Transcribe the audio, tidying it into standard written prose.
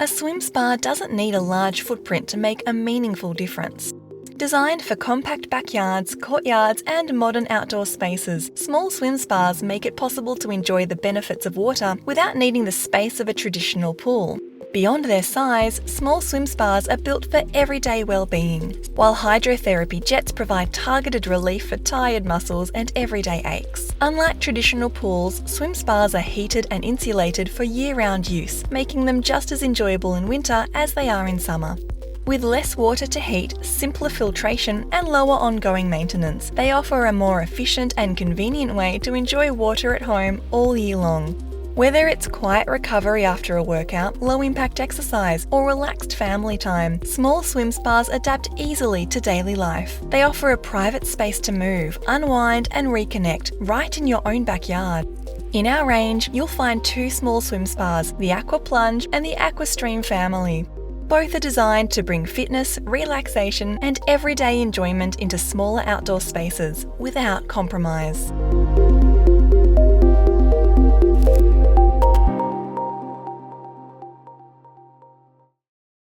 A swim spa doesn't need a large footprint to make a meaningful difference. Designed for compact backyards, courtyards, and modern outdoor spaces, small swim spas make it possible to enjoy the benefits of water without needing the space of a traditional pool. Beyond their size, small swim spas are built for everyday well-being, while hydrotherapy jets provide targeted relief for tired muscles and everyday aches. Unlike traditional pools, swim spas are heated and insulated for year-round use, making them just as enjoyable in winter as they are in summer. With less water to heat, simpler filtration, and lower ongoing maintenance, they offer a more efficient and convenient way to enjoy water at home all year long. Whether it's quiet recovery after a workout, low-impact exercise, or relaxed family time, small swim spas adapt easily to daily life. They offer a private space to move, unwind, and reconnect right in your own backyard. In our range, you'll find 2 small swim spas, the Aqua Plunge and the Aqua Stream family. Both are designed to bring fitness, relaxation, and everyday enjoyment into smaller outdoor spaces without compromise.